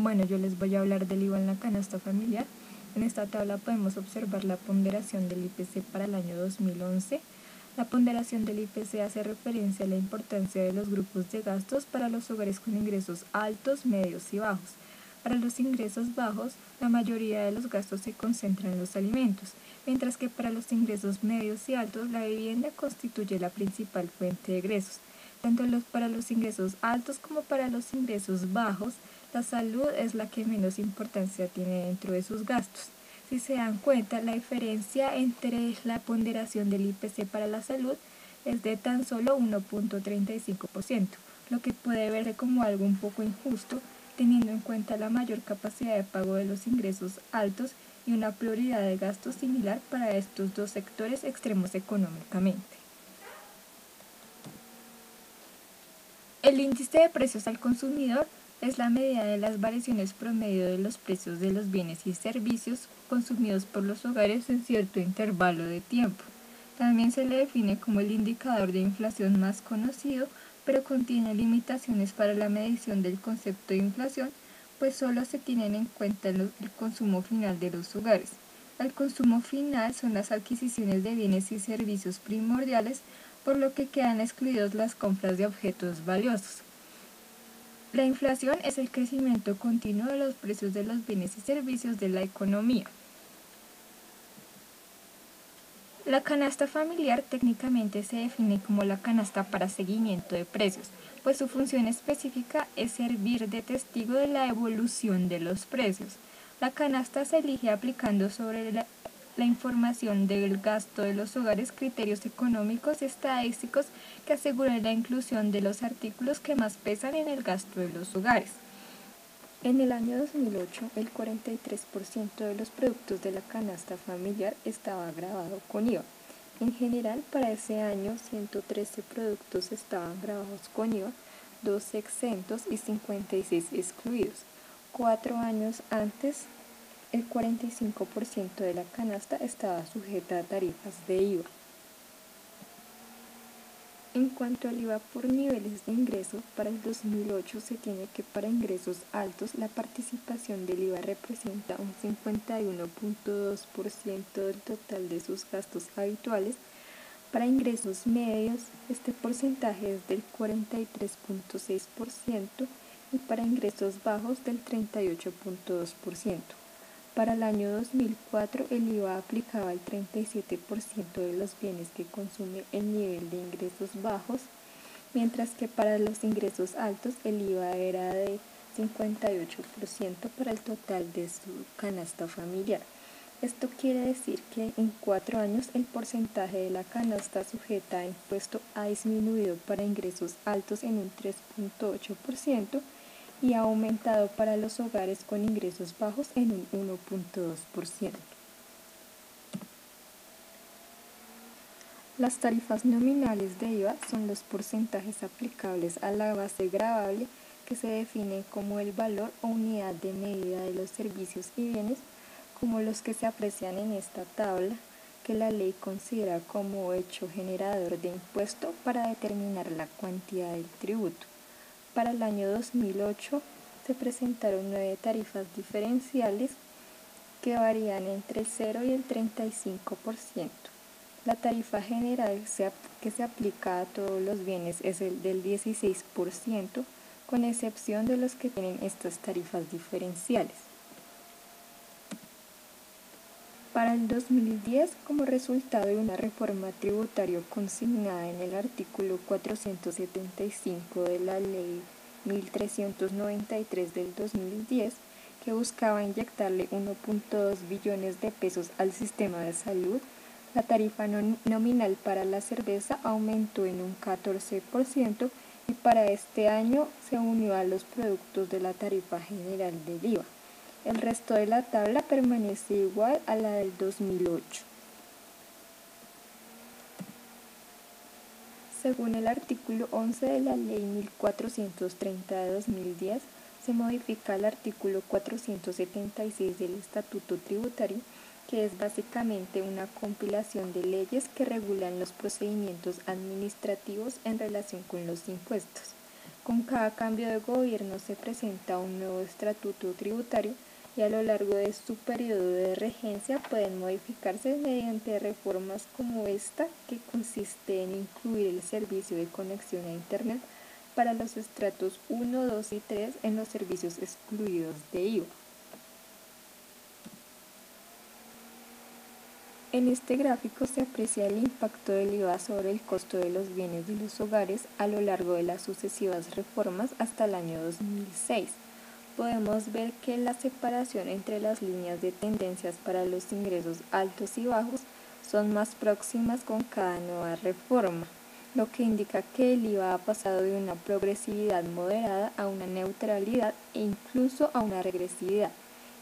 Bueno, yo les voy a hablar del IVA en la canasta familiar. En esta tabla podemos observar la ponderación del IPC para el año 2011. La ponderación del IPC hace referencia a la importancia de los grupos de gastos para los hogares con ingresos altos, medios y bajos. Para los ingresos bajos, la mayoría de los gastos se concentran en los alimentos, mientras que para los ingresos medios y altos, la vivienda constituye la principal fuente de ingresos. Tanto para los ingresos altos como para los ingresos bajos, la salud es la que menos importancia tiene dentro de sus gastos. Si se dan cuenta, la diferencia entre la ponderación del IPC para la salud es de tan solo 1.35%, lo que puede verse como algo un poco injusto, teniendo en cuenta la mayor capacidad de pago de los ingresos altos y una prioridad de gasto similar para estos dos sectores extremos económicamente. El índice de precios al consumidor es la medida de las variaciones promedio de los precios de los bienes y servicios consumidos por los hogares en cierto intervalo de tiempo. También se le define como el indicador de inflación más conocido, pero contiene limitaciones para la medición del concepto de inflación, pues solo se tienen en cuenta el consumo final de los hogares. El consumo final son las adquisiciones de bienes y servicios primordiales, por lo que quedan excluidos las compras de objetos valiosos. La inflación es el crecimiento continuo de los precios de los bienes y servicios de la economía. La canasta familiar técnicamente se define como la canasta para seguimiento de precios, pues su función específica es servir de testigo de la evolución de los precios. La canasta se elige aplicando sobre la información del gasto de los hogares criterios económicos y estadísticos que aseguren la inclusión de los artículos que más pesan en el gasto de los hogares. En el año 2008, el 43% de los productos de la canasta familiar estaba grabado con IVA. En general, para ese año, 113 productos estaban grabados con IVA, 2 exentos y 56 excluidos. 4 años antes, el 45% de la canasta estaba sujeta a tarifas de IVA. En cuanto al IVA por niveles de ingreso, para el 2008 se tiene que para ingresos altos la participación del IVA representa un 51.2% del total de sus gastos habituales. Para ingresos medios, este porcentaje es del 43.6% y para ingresos bajos del 38.2%. Para el año 2004, el IVA aplicaba el 37% de los bienes que consume el nivel de ingresos bajos, mientras que para los ingresos altos el IVA era de 58% para el total de su canasta familiar. Esto quiere decir que en 4 años el porcentaje de la canasta sujeta a impuesto ha disminuido para ingresos altos en un 3.8%, y ha aumentado para los hogares con ingresos bajos en un 1.2%. Las tarifas nominales de IVA son los porcentajes aplicables a la base gravable que se define como el valor o unidad de medida de los servicios y bienes, como los que se aprecian en esta tabla, que la ley considera como hecho generador de impuesto para determinar la cuantía del tributo. Para el año 2008 se presentaron 9 tarifas diferenciales que varían entre el 0 y el 35%. La tarifa general que se aplica a todos los bienes es el del 16%, con excepción de los que tienen estas tarifas diferenciales. Para el 2010, como resultado de una reforma tributaria consignada en el artículo 475 de la Ley 1393 del 2010, que buscaba inyectarle 1.2 billones de pesos al sistema de salud, la tarifa nominal para la cerveza aumentó en un 14% y para este año se unió a los productos de la tarifa general del IVA. El resto de la tabla permanece igual a la del 2008. Según el artículo 11 de la Ley 1430 de 2010, se modifica el artículo 476 del Estatuto Tributario, que es básicamente una compilación de leyes que regulan los procedimientos administrativos en relación con los impuestos. Con cada cambio de gobierno se presenta un nuevo estatuto tributario y a lo largo de su periodo de regencia pueden modificarse mediante reformas como esta, que consiste en incluir el servicio de conexión a Internet para los estratos 1, 2 y 3 en los servicios excluidos de IVA. En este gráfico se aprecia el impacto del IVA sobre el costo de los bienes de los hogares a lo largo de las sucesivas reformas hasta el año 2006. Podemos ver que la separación entre las líneas de tendencias para los ingresos altos y bajos son más próximas con cada nueva reforma, lo que indica que el IVA ha pasado de una progresividad moderada a una neutralidad e incluso a una regresividad.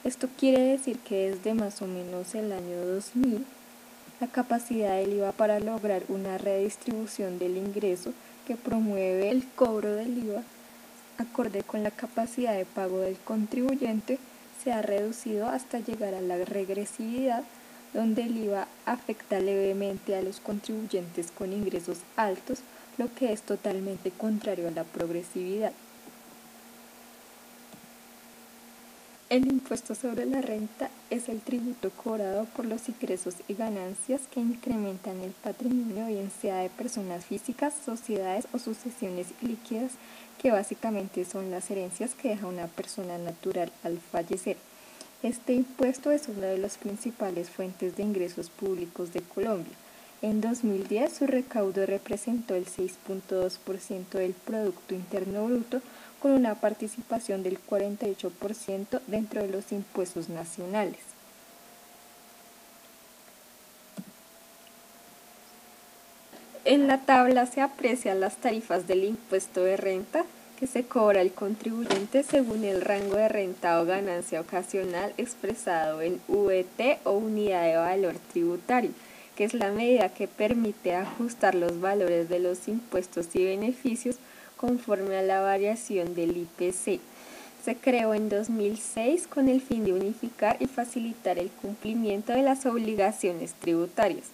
Esto quiere decir que desde más o menos el año 2000, la capacidad del IVA para lograr una redistribución del ingreso que promueve el cobro del IVA acorde con la capacidad de pago del contribuyente se ha reducido hasta llegar a la regresividad, donde el IVA afecta levemente a los contribuyentes con ingresos altos, lo que es totalmente contrario a la progresividad. El impuesto sobre la renta es el tributo cobrado por los ingresos y ganancias que incrementan el patrimonio, bien sea de personas físicas, sociedades o sucesiones líquidas, que básicamente son las herencias que deja una persona natural al fallecer. Este impuesto es una de las principales fuentes de ingresos públicos de Colombia. En 2010 su recaudo representó el 6.2% del Producto Interno Bruto, con una participación del 48% dentro de los impuestos nacionales. En la tabla se aprecian las tarifas del impuesto de renta que se cobra el contribuyente según el rango de renta o ganancia ocasional expresado en UET o unidad de valor tributario, que es la medida que permite ajustar los valores de los impuestos y beneficios conforme a la variación del IPC. Se creó en 2006 con el fin de unificar y facilitar el cumplimiento de las obligaciones tributarias.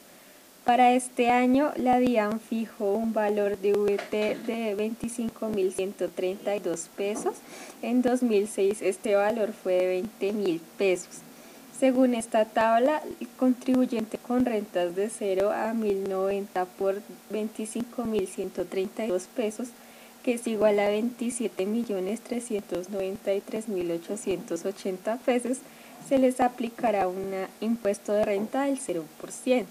Para este año, la DIAN fijó un valor de VT de 25.132 pesos. En 2006 este valor fue de 20.000 pesos. Según esta tabla, el contribuyente con rentas de 0 a 1.090 por 25.132 pesos, que es igual a 27.393.880 pesos, se les aplicará un impuesto de renta del 0%.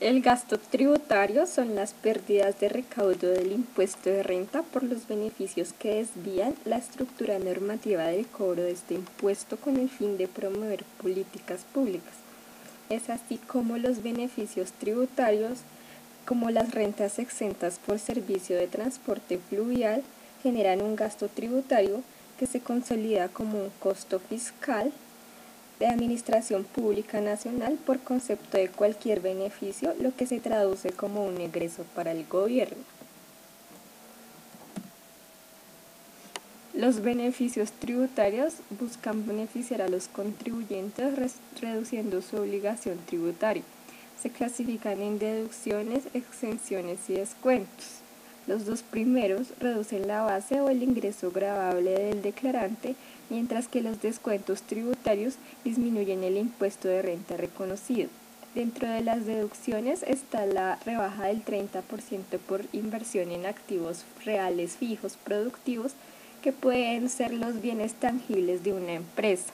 El gasto tributario son las pérdidas de recaudo del impuesto de renta por los beneficios que desvían la estructura normativa del cobro de este impuesto con el fin de promover políticas públicas. Es así como los beneficios tributarios, como las rentas exentas por servicio de transporte fluvial, generan un gasto tributario que se consolida como un costo fiscal de administración pública nacional por concepto de cualquier beneficio, lo que se traduce como un egreso para el gobierno. Los beneficios tributarios buscan beneficiar a los contribuyentes reduciendo su obligación tributaria. Se clasifican en deducciones, exenciones y descuentos. Los dos primeros reducen la base o el ingreso gravable del declarante, mientras que los descuentos tributarios disminuyen el impuesto de renta reconocido. Dentro de las deducciones está la rebaja del 30% por inversión en activos reales fijos productivos, que pueden ser los bienes tangibles de una empresa.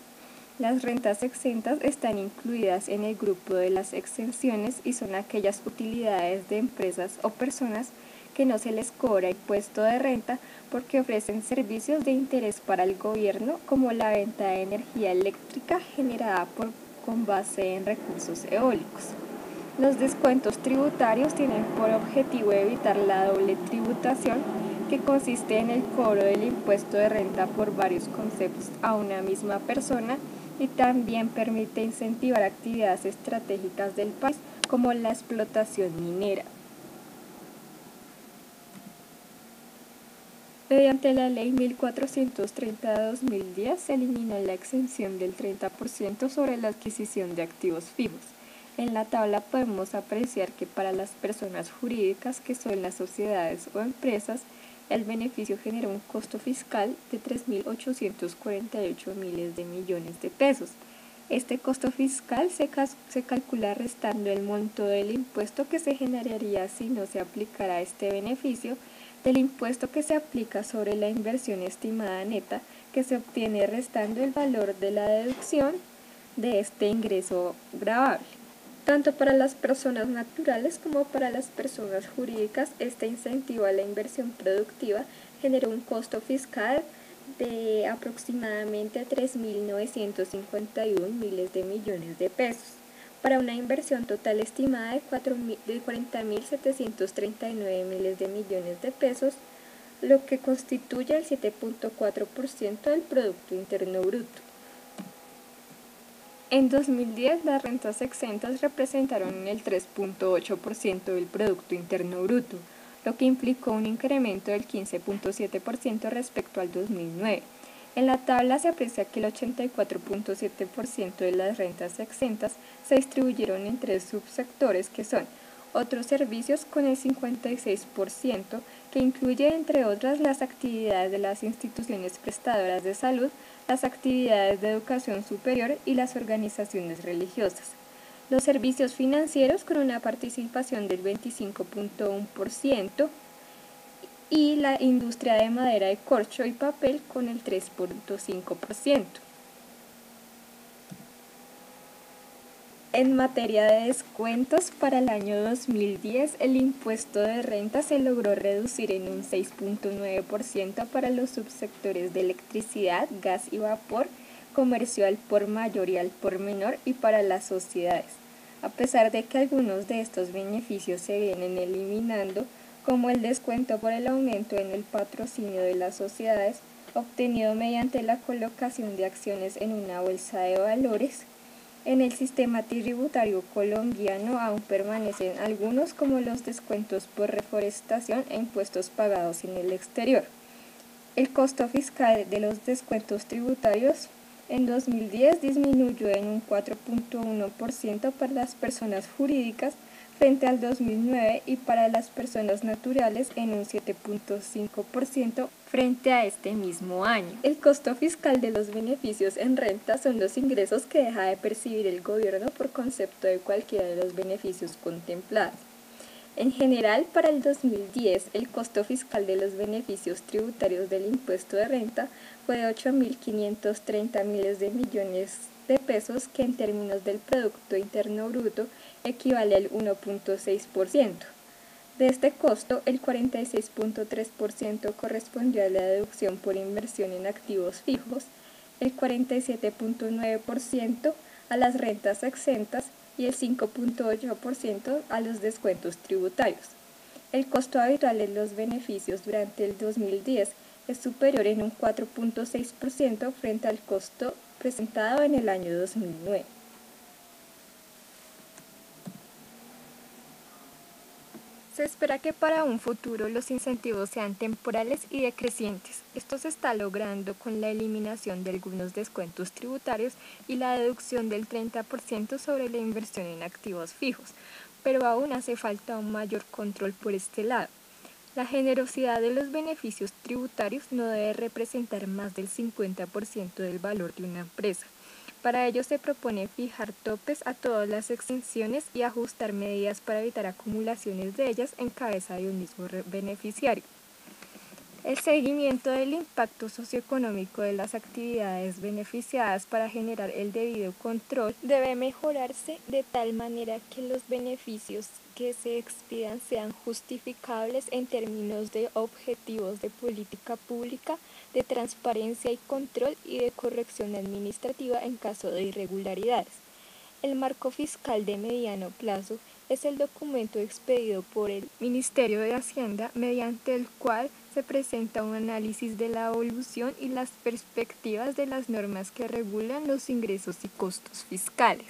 Las rentas exentas están incluidas en el grupo de las exenciones y son aquellas utilidades de empresas o personas que no se les cobra impuesto de renta porque ofrecen servicios de interés para el gobierno, como la venta de energía eléctrica generada con base en recursos eólicos. Los descuentos tributarios tienen por objetivo evitar la doble tributación, que consiste en el cobro del impuesto de renta por varios conceptos a una misma persona, y también permite incentivar actividades estratégicas del país como la explotación minera. Mediante la Ley 1430 de 2010 se eliminó la exención del 30% sobre la adquisición de activos fijos. En la tabla podemos apreciar que para las personas jurídicas, que son las sociedades o empresas, el beneficio genera un costo fiscal de 3.848 miles de millones de pesos. Este costo fiscal se calcula restando el monto del impuesto que se generaría si no se aplicara este beneficio, del impuesto que se aplica sobre la inversión estimada neta, que se obtiene restando el valor de la deducción de este ingreso gravable. Tanto para las personas naturales como para las personas jurídicas, este incentivo a la inversión productiva generó un costo fiscal de aproximadamente 3.951 miles de millones de pesos, para una inversión total estimada de 40.739 miles de millones de pesos, lo que constituye el 7.4% del Producto Interno Bruto. En 2010, las rentas exentas representaron el 3.8% del Producto Interno Bruto, lo que implicó un incremento del 15.7% respecto al 2009. En la tabla se aprecia que el 84.7% de las rentas exentas se distribuyeron en tres subsectores que son otros servicios con el 56%, que incluye entre otras las actividades de las instituciones prestadoras de salud, las actividades de educación superior y las organizaciones religiosas. Los servicios financieros con una participación del 25.1% y la industria de madera de corcho y papel con el 3.5%. En materia de descuentos, para el año 2010, el impuesto de renta se logró reducir en un 6.9% para los subsectores de electricidad, gas y vapor, comercio al por mayor y al por menor y para las sociedades. A pesar de que algunos de estos beneficios se vienen eliminando, como el descuento por el aumento en el patrocinio de las sociedades, obtenido mediante la colocación de acciones en una bolsa de valores, en el sistema tributario colombiano aún permanecen algunos, como los descuentos por reforestación e impuestos pagados en el exterior. El costo fiscal de los descuentos tributarios en 2010 disminuyó en un 4.1% para las personas jurídicas frente al 2009 y para las personas naturales en un 7.5% frente a este mismo año. El costo fiscal de los beneficios en renta son los ingresos que deja de percibir el gobierno por concepto de cualquiera de los beneficios contemplados. En general, para el 2010, el costo fiscal de los beneficios tributarios del impuesto de renta fue de 8.530 miles de millones de pesos, que en términos del Producto Interno Bruto equivale al 1.6%. De este costo, el 46.3% correspondió a la deducción por inversión en activos fijos, el 47.9% a las rentas exentas y el 5.8% a los descuentos tributarios. El costo habitual de los beneficios durante el 2010 es superior en un 4.6% frente al costo presentado en el año 2009. Se espera que para un futuro los incentivos sean temporales y decrecientes. Esto se está logrando con la eliminación de algunos descuentos tributarios y la deducción del 30% sobre la inversión en activos fijos, pero aún hace falta un mayor control por este lado. La generosidad de los beneficios tributarios no debe representar más del 50% del valor de una empresa. Para ello se propone fijar topes a todas las exenciones y ajustar medidas para evitar acumulaciones de ellas en cabeza de un mismo beneficiario. El seguimiento del impacto socioeconómico de las actividades beneficiadas para generar el debido control debe mejorarse de tal manera que los beneficios que se expidan sean justificables en términos de objetivos de política pública, de transparencia y control y de corrección administrativa en caso de irregularidades. El marco fiscal de mediano plazo es el documento expedido por el Ministerio de Hacienda, mediante el cual se presenta un análisis de la evolución y las perspectivas de las normas que regulan los ingresos y costos fiscales.